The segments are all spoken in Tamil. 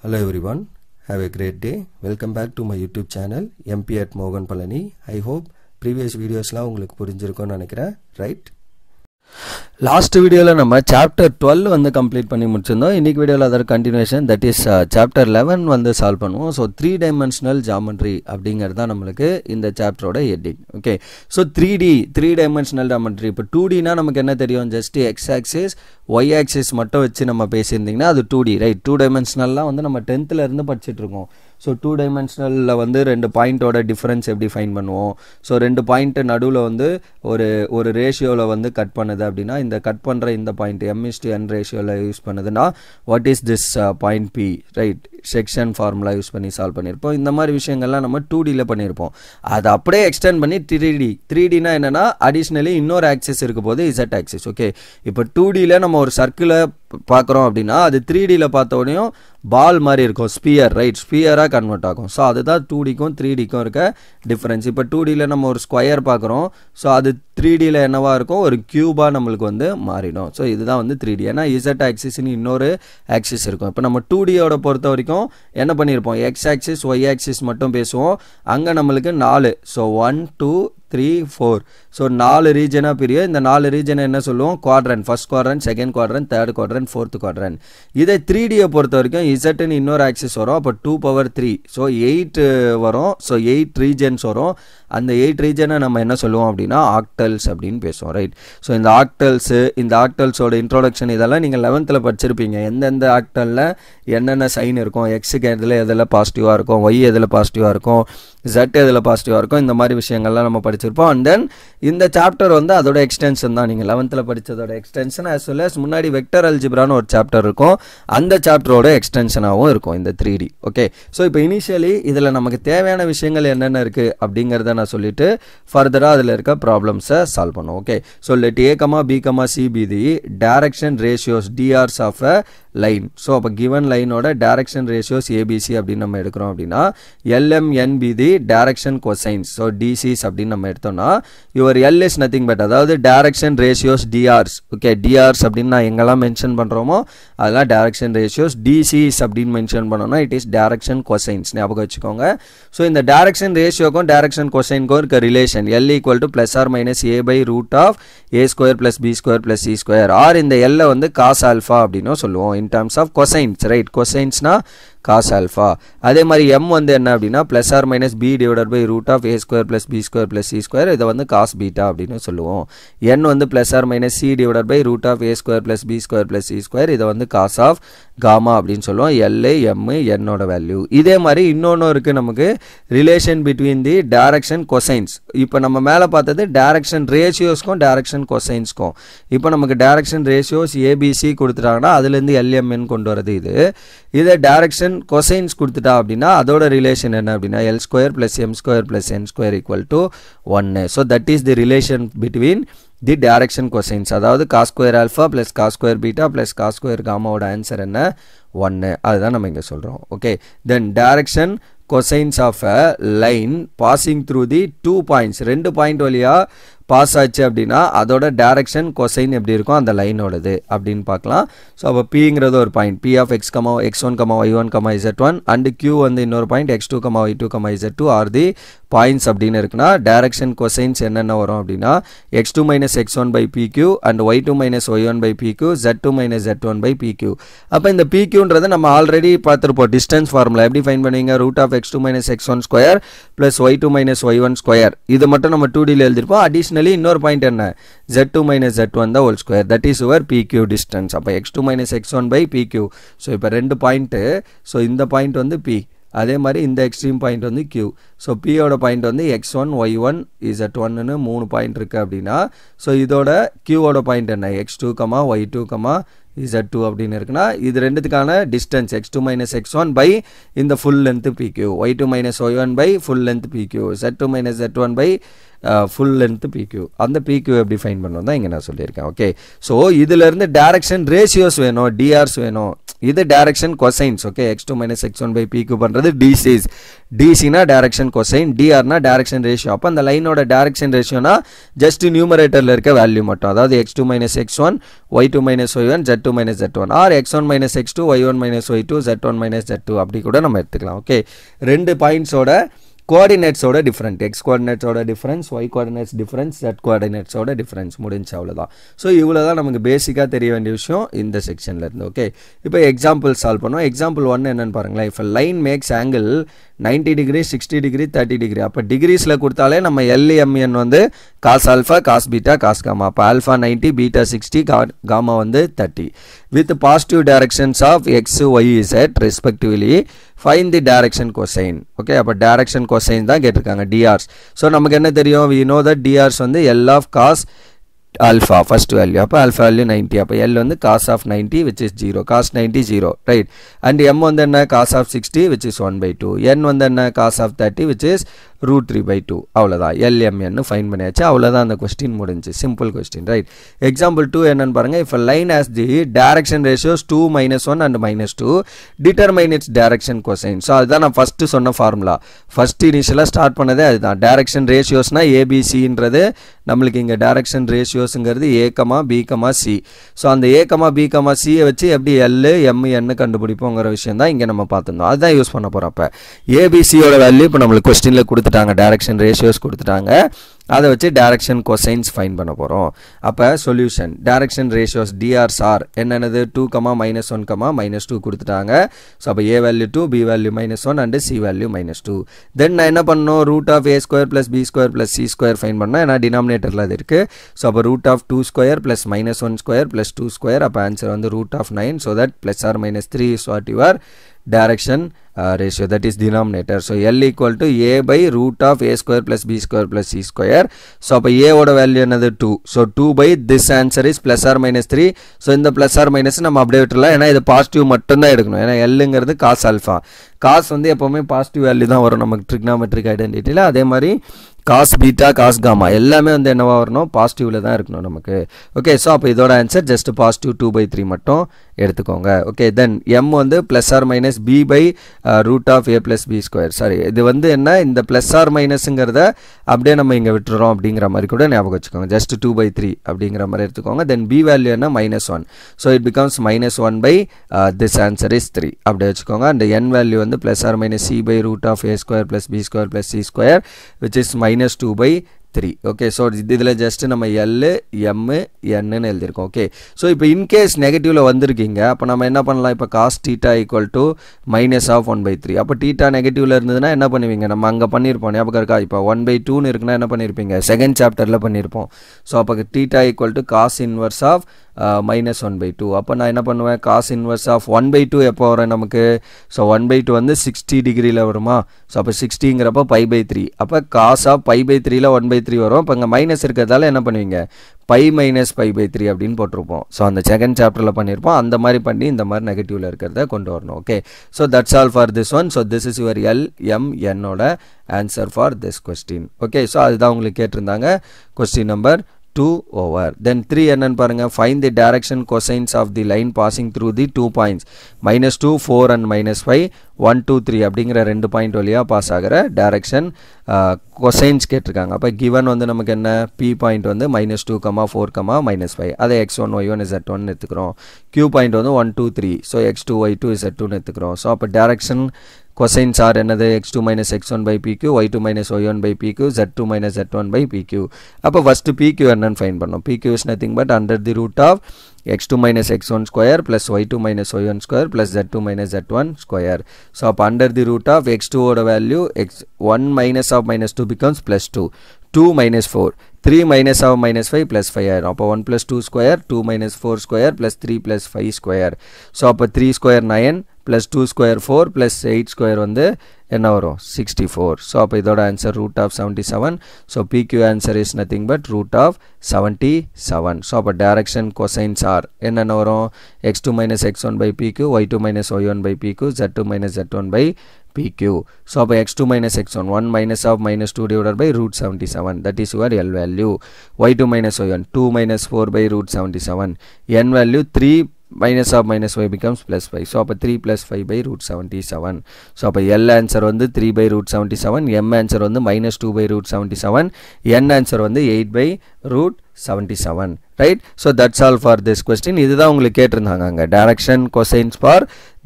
Hello everyone, have a great day. Welcome back to my YouTube channel MP at Mogan Palani. I hope previous videos la உங்களுக்கு புரிஞ்சிருக்கும்னு நினைக்கிறேன், right? லாஸ்ட் வீடியோவில் நம்ம சாப்டர் 12 வந்து கம்ப்ளீட் பண்ணி முடிச்சிருந்தோம். இன்றைக்கி வீடியோவில் other continuation, that is chapter 11 வந்து சால்வ் பண்ணுவோம். ஸோ 3 டைமென்ஷனல் ஜாமெட்ரி அப்படிங்கிறது தான் நம்மளுக்கு இந்த சாப்டரோட heading. Okay, so 3 dimensional geometry. இப்போ 2Dனா நமக்கு என்ன தெரியும், just x axis y axis மட்டும் வச்சு நம்ம பேசியிருந்திங்கன்னா அது 2D, ரைட்? 2 டைமென்ஷனல்லாம் வந்து நம்ம 10th இருந்து படிச்சுட்டு இருக்கோம். ஸோ 2 டைமென்ஷனலில் வந்து 2 பாயிண்ட்டோட டிஃப்ரென்ஸ் எப்படி ஃபைன் பண்ணுவோம். ஸோ 2 பாயிண்ட்டு நடுவில் வந்து ஒரு ரேஷியோவில் வந்து கட் பண்ணுது அப்படின்னா, இந்த கட் பண்ணுற இந்த பாயிண்ட் M:n ரேஷியோவில் யூஸ் பண்ணுதுன்னா what is this point P, right? Section formula use பண்ணி சால்வ் பண்ணியிருப்போம். இந்த மாதிரி விஷயங்கள்லாம் நம்ம 2Dயில் பண்ணியிருப்போம். அதை அப்படியே எக்ஸ்டெண்ட் பண்ணி 3Dனா என்னென்னா அடிஷ்னலி இன்னொரு ஆக்சிஸ் இருக்க போது Z ஆக்சிஸ். ஓகே, இப்போ 2Dயில் நம்ம ஒரு சர்க்கிளை பார்க்குறோம் அப்படின்னா அது 3Dயில் பார்த்தோடனையும் பால் மாதிரி இருக்கும், ஸ்பியர், ரைட்? ஸ்பியராக கன்வெர்ட் ஆகும். ஸோ அதுதான் 2Dக்கும் 3Dக்கும் இருக்க டிஃப்ரென்ஸ். இப்போ 2Dயில் நம்ம ஒரு ஸ்கொயர் பார்க்குறோம், ஸோ அது 3Dயில் என்னவா இருக்கும், ஒரு கியூபாக நம்மளுக்கு வந்து மாறிடும். ஸோ இதுதான் வந்து 3D. ஏன்னா Z ஆக்சிஸ்னு இன்னொரு ஆக்சிஸ் இருக்கும். இப்போ நம்ம 2Dயோட பொறுத்த வரைக்கும் என்ன பண்ணியிருப்போம், எக்ஸ் ஆக்சிஸ் ஒய் ஆக்சிஸ் மட்டும் பேசுவோம். அங்கே நம்மளுக்கு 4, ஸோ 1 2 3 4, ஸோ 4 ரீஜனாக பிரியும். இந்த 4 ரீஜனை என்ன சொல்லுவோம், quadrant. First quadrant, second quadrant, third quadrant, fourth quadrant. இதை 3Dயை பொறுத்த வரைக்கும் இசட்னு இன்னொரு ஆக்சிஸ் வரும். அப்போ 2⁻3, ஸோ 8 வரும். ஸோ 8 ரீஜன்ஸ் வரும். அந்த 8 ரீஜனை நம்ம என்ன சொல்லுவோம் அப்படின்னா ஆக்டல்ஸ் அப்படின்னு பேசுவோம், ரைட்? ஸோ இந்த ஆக்டல்ஸோட இன்ட்ரோடக்ஷன் இதெல்லாம் நீங்கள் 11th படிச்சிருப்பீங்க. எந்தெந்த ஆக்டலில் என்னென்ன சைன் இருக்கும், எக்ஸுக்கு எதில் பாசிட்டிவாக இருக்கும், ஒய் எதில் பாசிட்டிவாக இருக்கும், Z எதில் பாசிட்டிவாக இருக்கும், இந்த மாதிரி விஷயங்கள்லாம் நம்ம படிச்சிருப்போம். அண்ட் தென் இந்த சாப்டர் வந்து அதோட எக்ஸ்டென்ஷன் தான், நீங்கள் 11th படித்ததோட எக்ஸ்டென்ஷன். ஆஸ் வெல் அஸ் முன்னாடி வெக்டர் அல்ஜிப்ரான்னு ஒரு சாப்டர் இருக்கும், அந்த சாப்டரோட எக்ஸ்டென்ஷனாகவும் இருக்கும் இந்த 3D. ஓகே, ஸோ இப்போ இனிஷியலி இதில் நமக்கு தேவையான விஷயங்கள் என்னென்ன இருக்குது அப்படிங்கிறத நான் சொல்லிட்டு ஃபர்தராக அதில் இருக்க ப்ராப்ளம்ஸை சால்வ் பண்ணுவோம். Okay, so let A, B, C be the direction ratios DRs of a line. So அப்போ கிவன் லைனோட டைரக்ஷன் ரேஷியோஸ் ABC அப்படின்னு நம்ம எடுக்கிறோம் அப்படின்னா LMN be the direction cosines. So DCs அப்படின்னு நம்ம எடுத்தோம்னா your L is nothing but, அதாவது direction ratios DRs. Okay, DRs அப்படின்னு நான் எங்கெல்லாம் மென்ஷன் பண்ணுறோமோ அதெல்லாம் டைரக்ஷன் ரேஷியோஸ். DCs அப்படின்னு மென்ஷன் பண்ணோம்னா இட் இஸ் டைரக்ஷன் கொசைன்ஸ், ஞாபகம் வச்சுக்கோங்க. ஸோ இந்த டைரக்ஷன் ரேஷியோக்கும் டைரக்ஷன் கொசைனுக்கும் இருக்க relation L = ± A/√A² + B² + C², or இந்த L வந்து cos alpha அப்படின்னு சொல்லுவோம் in terms of cosines, right? cosines na cos alpha. அதே மாதிரி m வந்து என்ன அப்படின்னா ± B/√A² + B² + C², இதை வந்து cos beta அப்படின்னு சொல்லுவோம். n வந்து ± C/√A² + B² + C², இதை வந்து cos of gamma அப்படின்னு சொல்லுவோம். L m n ஓட வேல்யூ. இதே மாதிரி இன்னொன்று இருக்குது நமக்கு, relation between the direction cosines. இப்போ நம்ம மேலே பார்த்தது டைரக்ஷன் ரேஷியோஸ்க்கும் டைரக்ஷன் கொசைன்ஸ்க்கும். இப்போ நமக்கு டைரக்ஷன் ரேஷியோஸ் ABC கொடுத்துட்டாங்கன்னா அதுலேருந்து LMN கொண்டு வரது இது. இதை டைரக்ஷன் கொசைன்ஸ் கொடுத்துட்டா அப்படின்னா அதோட ரிலேஷன் என்ன அப்படின்னா L² + M² + N² = 1. So that is the relation between the direction cosines. அதாவது cos² alpha + cos² beta + cos² gammaவோட answer என்ன, 1. அதுதான் நம்ம இங்கே சொல்கிறோம். Okay, then direction cosines of a line passing through the 2 points. 2 point வழியாக பாஸ் ஆச்சு அப்படின்னா அதோட டைரக்ஷன் கொசைன் எப்படி இருக்கும் அந்த லைனோடது அப்படின்னு பார்க்கலாம். ஸோ அப்போ Pங்கிறது ஒரு point, P of x, x1, y1, z1 and Q வந்து இன்னொரு point x2, y2, z2 R தி பாயிண்ட்ஸ் அப்படின்னு இருக்குன்னா டைரக்ஷன் கொசைன்ஸ் என்னென்ன வரும் அப்படின்னா x2 - x1/pq and y2 - y1/pq, z2 - z1/pq. அப்போ இந்த pqன்றது நம்ம ஆல்ரெடி பார்த்துருப்போம். டிஸ்டன்ஸ் ஃபார்முலா எப்படி ஃபைன் பண்ணுவீங்க, √(x2 - x1² + y2 - y1². இது மட்டும் நம்ம 2Dயில் எழுதிருப்போம். அடிஷனலி இன்னொரு பாயிண்ட் என்ன, z2 - z1², that is your PQ distance. அப்போ x2 - x1/pq. ஸோ இப்போ 2 பாயிண்ட்டு, ஸோ இந்த பாயிண்ட் வந்து P, அதே மாதிரி இந்த எக்ஸ்ட்ரீம் பாயிண்ட் வந்து Q. ஸோ Pயோட பாயிண்ட் வந்து x1, y1, z1ன்னு 3 பாயிண்ட் இருக்குது அப்படின்னா ஸோ இதோட Qவோட பாயிண்ட் என்ன, x2, y2, z2 அப்படின்னு இருக்குன்னா இது ரெண்டுத்துக்கான டிஸ்டன்ஸ் x2 - x1 by இந்த full length PQ, y2 - y1 by full length PQ, z2 - z1 by full length PQ. அந்த PQ எப்படி ஃபைன் பண்ணணும் தான் இங்கே நான் சொல்லியிருக்கேன். ஓகே, ஸோ இதிலிருந்து டைரக்ஷன் ரேஷியோஸ் வேணும், DRs வேணும். இது direction cosines. Okay, x2 - x1/pq பண்ணுறது DCs. DCனா டைரக்ஷன் கொசைன், DRனா டைரக்ஷன் ரேஷியோ. அப்போ அந்த லைனோட டைரக்ஷன் ரேஷியோனா ஜஸ்ட் நியூமரேட்டரில் இருக்க வேல்யூ மட்டும், அதாவது x2 - x1, y2 - y1, z2 z2 minus z1 or x1 minus x2 y1 minus y2 z1 minus z2 அப்படி கூட நம்ம எடுத்துக்கலாம் ஓகே ரெண்டு பாயிண்ட்ஸோட கோஆர்டினேட்ஸோட டிஃபரண்ட் எக்ஸ் கோஆர்டினேட்ஸோட difference y coordinates difference zed கோஆர்டினேட்ஸோட டிஃபரன்ஸ் முடிஞ்சு அவ்வளோதான் ஸோ இவ்வளோ தான் நமக்கு பேசிக்காக தெரிய வேண்டிய விஷயம் இந்த செக்ஷனில் இருந்து ஓகே இப்போ எக்ஸாம்பிள் சால்வ் பண்ணுவோம் எக்ஸாம்பிள் 1 என்னென்னு பாருங்களேன் இப்போ line maths angle 90 degree 60 degree 30 degree அப்போ டிகிரிஸில் கொடுத்தாலே நம்ம LMN வந்து cos alpha cos beta cos gamma அப்போ ஆல்ஃபா 90 பீட்டா 60 காமா வந்து 30 with positive directions of x y z respectively find the direction cosine okay அப்போ direction cosine தான் கேட்டிருக்காங்க drs ஸோ நமக்கு என்ன தெரியும் we know that drs வந்து L of cos alpha first value அப்போ alpha value 90 அப்போ L வந்து cos of 90 which is 0 cos 90 0 right and M வந்து என்ன cos of 60 which is 1 by 2 N வந்து என்ன cos of 30 which is root 3 by 2 அவ்வளோதான் LMN ஃபைன் பண்ணியாச்சு அவ்வளோதான் அந்த கொஸ்டின் முடிஞ்சு சிம்பிள் கொஸ்டின் ரைட் எக்ஸாம்பிள் 2 என்னன்னு பாருங்க if a line has the direction ratios 2 minus 1 and minus 2 determine its direction cosine so அதுதான் நான் ஃபஸ்ட்டு சொன்ன ஃபார்முலா ஃபஸ்ட் இனிஷியலாக ஸ்டார்ட் பண்ணதே அதுதான் டைரக்ஷன் ரேஷியோஸ்னால் ஏபிசின்றது நம்மளுக்கு இங்கே டைரக்ஷன் ரேஷியோஸுங்கிறது A comma B comma C so அந்த ஏ கமா பி கமா சியை வச்சு எப்படி எல் எம்என்னு கண்டுபிடிப்போங்கிற விஷயம் தான் இங்கே நம்ம பார்த்துருந்தோம் அதுதான் யூஸ் பண்ண போகிறோம் அப்போ ஏபிசியோட வேல்யூ இப்போ நம்மளுக்கு கொஸ்டினில் கொடுத்துட்டாங்க டைரக்ஷன் ரேஷியோஸ் கொடுத்துட்டாங்க அதை வச்சு டைரக்ஷன் கொசைன்ஸ் ஃபைன் பண்ண போகிறோம் அப்போ solution direction ratios DRs are என்னென்னது 2, -1, -2 கொடுத்துட்டாங்க ஸோ அப்போ A value 2 B value -1 and C value -2 then நான் என்ன பண்ணணும் root of A square plus B square plus C square find பண்ணோம் ஏன்னா டினாமினேட்டரில் அது இருக்குது ஸோ அப்போ root of 2 square plus -1 square plus 2 square அப்போ ஆன்சர் வந்து root of 9 so that plus or -3 is what your direction ratio that is denominator so L equal to a by root of a square plus b square plus c square so அப்போ a ஓட வேல்யூ என்னது 2 so 2 by this answer is plus or minus 3 so இந்த plus or minus நம்ம அப்படியே விட்டுறலாம் ஏன்னா இது பாசிட்டிவ் மட்டும்தான் எடுக்கணும் ஏன்னா Lங்கிறது cos alpha cos வந்து எப்போவுமே பாசிட்டிவ் வேல்யூ தான் வரும் நமக்கு ட்ரிக்னாமெட்ரிக் ஐடென்டிட்டியில் அதே மாதிரி cos beta cos gamma எல்லாமே வந்து என்னவா வரணும் பாசிட்டிவ்ல தான் இருக்கணும் நமக்கு ஓகே ஸோ அப்போ இதோட ஆன்சர் ஜஸ்ட் பாசிட்டிவ் 2/3 மட்டும் எடுத்துக்கோங்க ஓகே தென் m வந்து plus or minus b by root of a plus B square sorry இது வந்து என்ன இந்த ப்ளஸ் ஆர் மைனஸுங்கிறத அப்படியே நம்ம இங்கே விட்டுறோம் அப்படிங்கிற மாதிரி கூட ஞாபகம் வச்சுக்கோங்க ஜஸ்ட் 2/3 அப்படிங்கிற மாதிரி எடுத்துக்கோங்க தென் b வேல்யூ என்ன -1 so it becomes -1 by this answer is 3 அப்படியே வச்சுக்கோங்க அந்த n வேல்யூ வந்து plus or minus c by root of a square plus b square plus c square which is -2/3 okay so இதில் ஜஸ்ட் நம்ம எல் எம் என்னன்னு எழுதியிருக்கோம் ஓகே ஸோ இப்போ இன்கேஸ் நெகட்டிவில் வந்திருக்கீங்க அப்போ நம்ம என்ன பண்ணலாம் இப்போ காஸ் டீட்டா ஈக்குவல் டு -1/3 அப்போ டீட்டா நெகட்டிவில் இருந்ததுன்னா என்ன பண்ணுவீங்க நம்ம அங்கே பண்ணியிருப்போம் ஞாபகம் இருக்கா இப்போ 1/2ன்னு இருக்குன்னா என்ன பண்ணியிருப்பீங்க செகண்ட் சாப்டரில் பண்ணியிருப்போம் ஸோ அப்போ theta equal to cos inverse of -1/2 அப்போ நான் என்ன பண்ணுவேன் காஸ் இன்வர்ஸ் ஆஃப் 1/2 எப்போ வரும் நமக்கு ஸோ 1/2 வந்து 60 டிகிரியில் வருமா ஸோ அப்போ 60ங்கிறப்போ π/3 அப்போ காஸ் ஆஃப் π/3ல 1/3 வரும் இப்போ இங்கே மைனஸ் இருக்கிறதால என்ன பண்ணுவீங்க π minus π/3 அப்படின்னு போட்டிருப்போம் ஸோ அந்த செகண்ட் சாப்டரில் பண்ணியிருப்போம் அந்த மாதிரி பண்ணி இந்த மாதிரி நெகட்டிவில் இருக்கிறத கொண்டு வரணும் okay so that's all for this one so this is your LMNோட answer for this question okay so அதுதான் உங்களுக்கு கேட்டிருந்தாங்க கொஸ்டின் நம்பர் 2 over then 3 என்னன்னு பாருங்க find the direction cosines of the line passing through the 2 points -2 4 and -5 1 2 3 அப்படிங்கிற ரெண்டு பாயிண்ட் வழியா பாஸ் ஆகிற டைரக்ஷன் கொசைன்ஸ் கேட்டிருக்காங்க அப்போ கிவன் வந்து நமக்கு என்ன P பாயிண்ட் வந்து -2, 4, -5 அதை x1 y1 z1 எடுத்துக்கிறோம் Q பாயிண்ட் வந்து 1 2 3 ஸோ x2 y2 z2 எடுத்துக்கிறோம் ஸோ அப்போ டைரக்ஷன் cosines are என்னது x2 minus x1 by pq y2 minus y1 by pq z2 minus z1 by pq அப்போ first pq என்னன்னு ஃபைண்ட் பண்ணோம் pq is nothing but under the root of x2 minus x1 square plus y2 minus y1 square plus z2 minus z1 square so up under the root of x2 oda value x1 minus of -2 becomes +2 2 minus 4 3 minus of -5 plus 5 ஆயிரும் அப்போ 1 plus 2 square 2 minus 4 square plus 3 plus 5 square so அப்போ 3 square 9 plus 2 square 4 plus 8 square வந்து என்ன வரும் 64 so அப்போ இதோட answer root of 77 so PQ answer is nothing but root of 77 so அப்போ direction cosines are என்னென்ன வரும் x2 minus x1 by PQ y2 minus y1 by PQ z2 minus z1 by PQ so அப்போ x2 minus x1 1 minus of -2 divided by root 77 that is your L value y2 minus y1 2 minus 4 by root 77 n value 3 minus of -5 becomes +5 so அப்போ 3 plus 5 by root 77 so அப்போ L answer வந்து 3 by root 77 M answer வந்து -2 by root 77 N answer வந்து 8 by root 77, right? So that's all for this question. இதுதான் உங்களுக்கு கேட்டிருந்தாங்க அங்க direction cosines for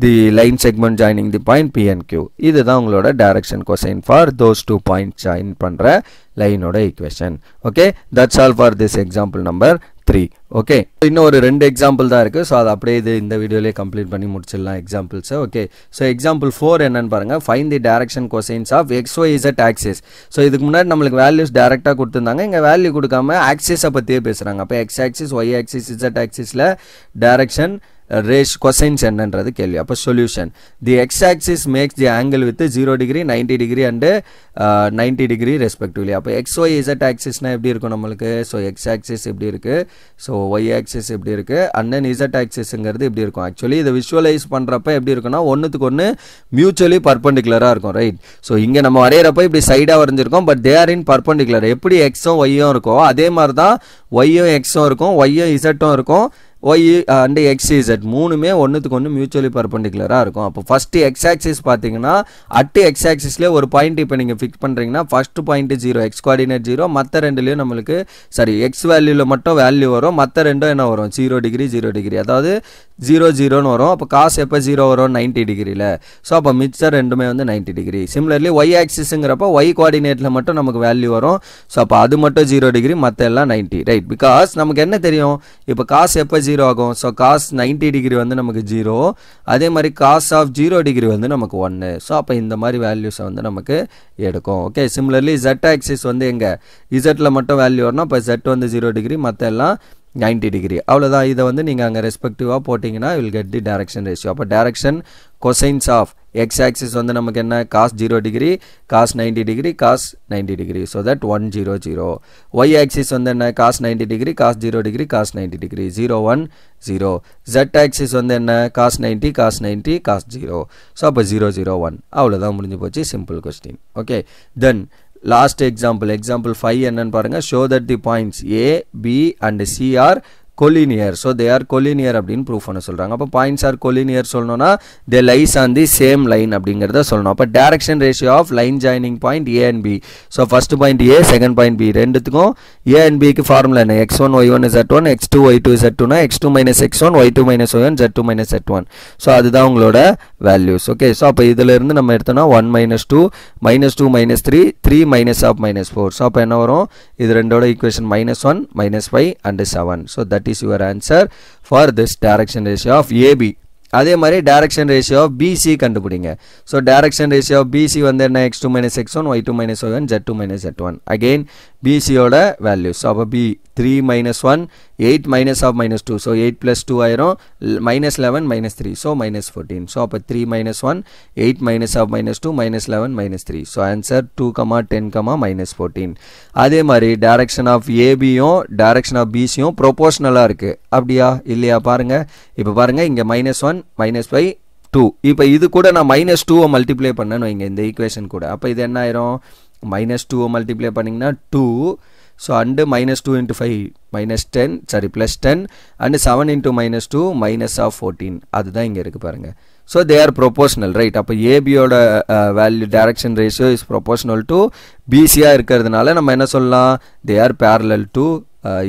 the line segment joining the point P and Q. இதுதான் உங்களோட direction cosine for those two points join பண்ற லைனோட equation. Okay, that's all for this example number 3. Okay, இன்னும் ஒரு 2 எக்ஸாம்பிள் தான் இருக்குது. ஸோ அதை அப்படியே இந்த வீடியோலேயே கம்ப்ளீட் பண்ணி முடிச்சிடலாம் எக்ஸாம்பிள்ஸை. ஓகே, ஸோ எக்ஸாம்பிள் 4 என்னன்னு பாருங்கள். Find the direction cosines of XYZ axis. ஸோ இதுக்கு முன்னாடி நம்மளுக்கு வேல்யூஸ் டேரெக்டாக கொடுத்துருந்தாங்க, இங்கே வேல்யூ கொடுக்காம ஆக்சிஸை பற்றியே பேசுகிறாங்க. அப்போ X axis, Y axis, Z ஆக்சிஸில் டைரக்ஷன் cosines என்னன்றது கேள்வி. அப்போ solution, the x axis makes the angle with 0 degree 90 degree and 90 degree respectively. அப்போ XYZ ஆக்சிஸ்னால் எப்படி இருக்கும் நம்மளுக்கு? ஸோ எக்ஸ் ஆக்சிஸ் எப்படி இருக்குது, ஸோ ஒய் ஆக்சிஸ் எப்படி இருக்குது, அண்ட் தென் Z ஆக்சிஸ்ங்கிறது எப்படி இருக்கும்? ஆக்சுவலி இதை விஷுவலைஸ் பண்ணுறப்ப எப்படி இருக்குன்னா ஒன்றுத்துக்கு ஒன்று மியூச்சுவலி பர்பண்டிகுலராக இருக்கும், ரைட்? ஸோ இங்கே நம்ம வரைகிறப்ப இப்படி சைடாக வரைஞ்சிருக்கோம், but they are in perpendicular. எப்படி எக்ஸும் ஒய்யும் இருக்கும் அதே மாதிரி தான் ஒய்யும் எக்ஸும் இருக்கும், ஒய்யும் இசட்டும் இருக்கும், y and xz மூணுமே ஒன்றுத்துக்கு ஒன்று மியூச்சுவலி பர்பண்டிகுலராக இருக்கும். அப்போ ஃபஸ்ட்டு எக்ஸ் ஆக்சிஸ் பார்த்தீங்கன்னா அட்டு எக்ஸ் ஆக்சிஸ்லேயே ஒரு பாயிண்ட் இப்போ நீங்கள் ஃபிக்ஸ் பண்ணுறீங்கன்னா ஃபஸ்ட்டு பாயிண்ட் 0, எக்ஸ் கோஆர்டினேட் 0, மற்ற ரெண்டுலேயும் நம்மளுக்கு சரி எக்ஸ் வேல்யூவில் மட்டும் வேல்யூ வரும், மற்ற ரெண்டும் என்ன வரும்? 0 டிகிரி 0 டிகிரி, அதாவது 0 0ன்னு வரும். அப்போ காசு எப்போ 0 வரும்? 90 டிகிரியில். ஸோ அப்போ மிச்சம் ரெண்டுமே வந்து 90 டிகிரி. சிமிலர்லி ஒய் ஆக்சிஸுங்கிறப்போ ஒய் கோஆர்டினேட்டில் மட்டும் நமக்கு வேல்யூ வரும். ஸோ அப்போ அது மட்டும் 0 டிகிரி, மற்ற எல்லாம் 90, ரைட்? பிகாஸ் நமக்கு என்ன தெரியும், இப்போ காசு எப்போ 0 ஆகும்? ஸோ காஸ் 90 டிகிரி வந்து நமக்கு 0, அதே மாதிரி காஸ் ஆஃப் 0 டிகிரி வந்து நமக்கு 1. ஸோ அப்போ இந்த மாதிரி வேல்யூஸை வந்து நமக்கு எடுக்கும். ஓகே, சிமிலர்லி Z ஆக்சிஸ் வந்து எங்கே இசட்டில் மட்டும் வேல்யூ வரணும். இப்போ Z வந்து 0 டிகிரி, மற்ற எல்லாம் 90 டிகிரி. அவ்வளோதான். இதை வந்து நீங்கள் அங்கே ரெஸ்பெக்டிவாக போட்டிங்கன்னா will get the direction ratio. அப்போ direction cosines of X axis வந்து நமக்கு என்ன? Cos 0 degree, cos 90 degree, cos 90 degree. So that 1 0 0. Y axis வந்து என்ன? Cos 90 degree, cos 0 degree, cos 90 degree, 0 1 0. Z axis வந்து என்ன? Cos 90, cos 90, cos 0. ஸோ அப்போ 0 0 1. அவ்வளோதான், முடிஞ்சு போச்சு. Simple question. Okay, then last example, example 5 என்னன்னு பாருங்கள். Show that the points A, B and C are collinear. So they are collinear அப்படின்னு ப்ரூஃப் பண்ண சொல்கிறாங்க. அப்போ பாயிண்ட்ஸ் ஆர் collinear சொல்லணும்னா they lies on the same line அப்படிங்கிறத சொல்லணும். அப்போ direction ratio of line joining point A and B. So first point A, second point B, ரெண்டுத்துக்கும் A and B க்கு ஃபார்முலா என்ன? x1 y1 z1, x2 y2 z2 னா x2 minus x1 y2 minus y1 z2 minus z1. So அதுதான் உங்களோட வேல்யூஸ். ஓகே, ஸோ அப்போ இதில் இருந்து நம்ம எடுத்தோம்னா 1 minus 2 minus 2 minus 3 3 minus of minus 4. So அப்போ என்ன வரும்? இது ரெண்டோட equation -1 -5 and 7. So that is your answer for this direction ratio of AB. அதே மாதிரி direction ratio of BC கண்டுபிடிங்க. So direction ratio of BC வந்து என்ன? x2 minus x1 y2 minus y1 z2 minus z1. again BC ஓட வேல்யூ. ஸோ அப்போ B 3 minus 1 8 minus of minus 2. So 8 plus 2 ஆயிரும், minus 11 minus 3. So minus 14. So அப்போ 3 minus 1 8 minus of minus 2 minus 11 minus 3. So answer 2, 10, minus 14. அதே மாதிரி direction of ABயும் direction of BCயும் ப்ரொபோர்ஷனலாக இருக்குது. அப்படியா இல்லையா? பாருங்கள், இப்போ பாருங்கள், இங்கே -1 -5 2. இப்போ இது கூட நான் -2 மல்டிப்ளை பண்ணேன்னு வைங்க இந்த ஈக்குவேஷன் கூட. அப்போ இது என்ன ஆயிரும்? -2 மல்டிப்ளை பண்ணிங்கன்னா 2. So and -2 into 5 -10, sorry +10 and 7 into -2 -14. அதுதான் இங்கே இருக்குது பாருங்கள். So they are proportional, right? அப்போ ஏபியோட value direction ratio is proportional to பிசியாக இருக்கிறதுனால நம்ம என்ன சொல்லலாம்? They are parallel to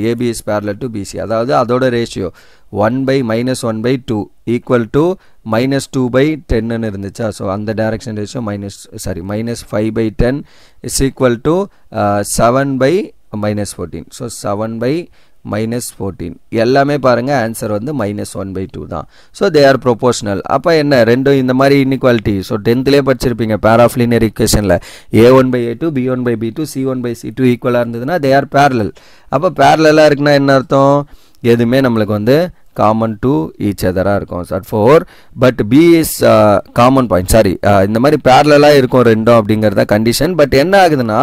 AB is parallel to BC. அதாவது அதோட ரேஷியோ 1/-1/2 ஈக்குவல் டு -2/10 இருந்துச்சா? ஸோ அந்த direction ratio -5/10 is equal to 7/-14. So 7/-14 எல்லாமே பாருங்கள் ஆன்சர் வந்து -1/2 தான். So they are proportional. அப்போ என்ன ரெண்டும் இந்த மாதிரி இன்இக்வாலிட்டி. ஸோ 10th படிச்சிருப்பீங்க பேர் ஆஃப் லீனியர் ஈக்குவேஷனில் A1/A2 B1/B2 C1/C2 ஈக்குவலாக இருந்ததுன்னா தே ஆர் பேரலல். அப்போ பேரலாக இருக்குன்னா என்ன அர்த்தம்? எதுவுமே நம்மளுக்கு வந்து காமன் டு ஈச் அதராக இருக்கும். Sir 4 but B is common point. Sorry, இந்த மாதிரி பேரலாக இருக்கும் ரெண்டும் அப்படிங்கிறத கண்டிஷன். பட் என்ன ஆகுதுன்னா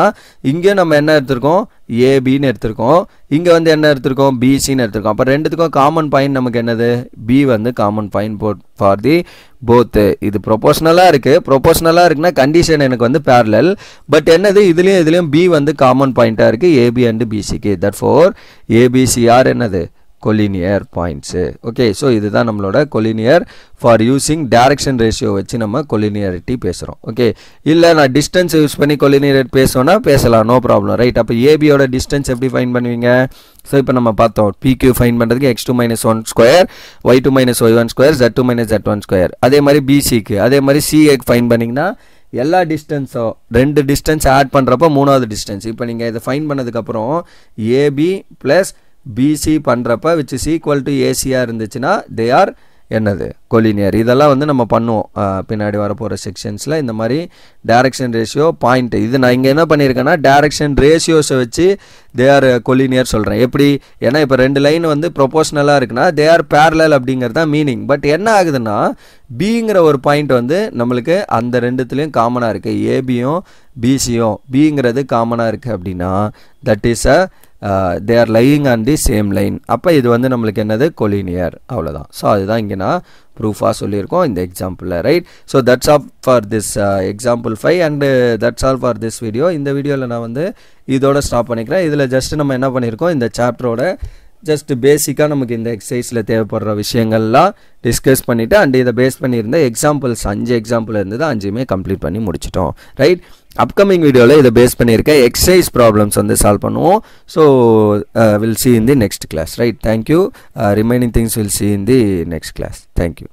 இங்கேயும் நம்ம என்ன எடுத்திருக்கோம்? ஏபின்னு எடுத்திருக்கோம், இங்கே வந்து என்ன எடுத்திருக்கோம்? பிசின்னு எடுத்திருக்கோம். அப்போ ரெண்டுத்துக்கும் காமன் பாயிண்ட் நமக்கு என்னது? B வந்து காமன் பாயிண்ட் ஃபார் தி போத்து. இது ப்ரொபோர்ஷனலாக இருக்குது. ப்ரொபோர்ஷனலாக இருக்குன்னா கண்டிஷன் எனக்கு வந்து பேரலல். பட் என்னது? இதுலேயும் B வந்து காமன் பாயிண்ட்டாக இருக்குது AB அண்டு BCக்கு. தட் ஃபோர் ABCR என்னது? Collinear points. ஓகே, ஸோ இதுதான் நம்மளோட collinear for using direction ratio வச்சு நம்ம கொலினியரிட்டி பேசுகிறோம். ஓகே, இல்லை நான் டிஸ்டன்ஸ் யூஸ் பண்ணி கொலினியரிட்டி பேசணும்னா பேசலாம், நோ ப்ராப்ளம். ரைட், அப்போ ஏபியோட டிஸ்டன்ஸ் எப்படி ஃபைன் பண்ணுவீங்க? ஸோ இப்போ நம்ம பார்த்தோம் PQ ஃபைன் பண்ணுறதுக்கு x2 - 1 square, y2 - y1 square, z2 - z1 square. அதே மாதிரி BCக்கு அதே மாதிரி CAக்கு ஃபைன் பண்ணிங்கன்னா எல்லா டிஸ்டன்ஸும் 2 டிஸ்டன்ஸ் ஆட் பண்ணுறப்போ 3வது டிஸ்டன்ஸ். இப்போ நீங்கள் இதை ஃபைன் பண்ணதுக்கப்புறம் AB + BC பண்ணுறப்ப விச் இஸ் ஈக்குவல் டு ACயாக இருந்துச்சுன்னா தே ஆர் என்னது கொலினியர். இதெல்லாம் வந்து நம்ம பண்ணுவோம் பின்னாடி வரப்போகிற செக்ஷன்ஸில். இந்த மாதிரி டைரக்ஷன் ரேஷியோ பாயிண்ட் இது நான் இங்கே என்ன பண்ணியிருக்கேன்னா டைரக்ஷன் ரேஷியோஸை வச்சு தே ஆர் கொலினியர் சொல்கிறேன். எப்படி? ஏன்னா இப்போ 2 லைன் வந்து ப்ரொபோஷனலாக இருக்குன்னா தே ஆர் பேரலல் அப்படிங்கிறது தான் மீனிங். பட் என்ன ஆகுதுன்னா பிங்கிற ஒரு பாயிண்ட் வந்து நம்மளுக்கு அந்த ரெண்டுத்துலேயும் காமனாக இருக்குது. ஏபியும் பிசியும் பிங்கிறது காமனாக இருக்குது அப்படின்னா that is they are lying on the same line. அப்போ இது வந்து நம்மளுக்கு என்னது கொலினியர், அவ்வளோதான். ஸோ அதுதான் இங்கே நான் ப்ரூஃபாக சொல்லியிருக்கோம் இந்த எக்ஸாம்பிளில். Right, so that's all for this example 5 and that's all for this video. இந்த வீடியோவில் நான் வந்து இதோட ஸ்டாப் பண்ணிக்கிறேன். இதில் ஜஸ்ட் நம்ம என்ன பண்ணியிருக்கோம், இந்த சாப்டரோட ஜஸ்ட் பேசிக்காக நமக்கு இந்த எக்ஸசைஸில் தேவைப்படுற விஷயங்கள்லாம் டிஸ்கஸ் பண்ணிவிட்டு அண்ட் இதை பேஸ் பண்ணியிருந்த எக்ஸாம்பிள்ஸ் 5 எக்ஸாம்பிள் இருந்தது, 5மே கம்ப்ளீட் பண்ணி முடிச்சிட்டோம். ரைட், அப்கமிங் வீடியோவில் இதை பேஸ் பண்ணியிருக்கேன் எக்ஸசைஸ் ப்ராப்ளம்ஸ் வந்து சால்வ் பண்ணுவோம். So will see in the next class. Right, thank you. Remaining things we'll see in the next class. Thank you.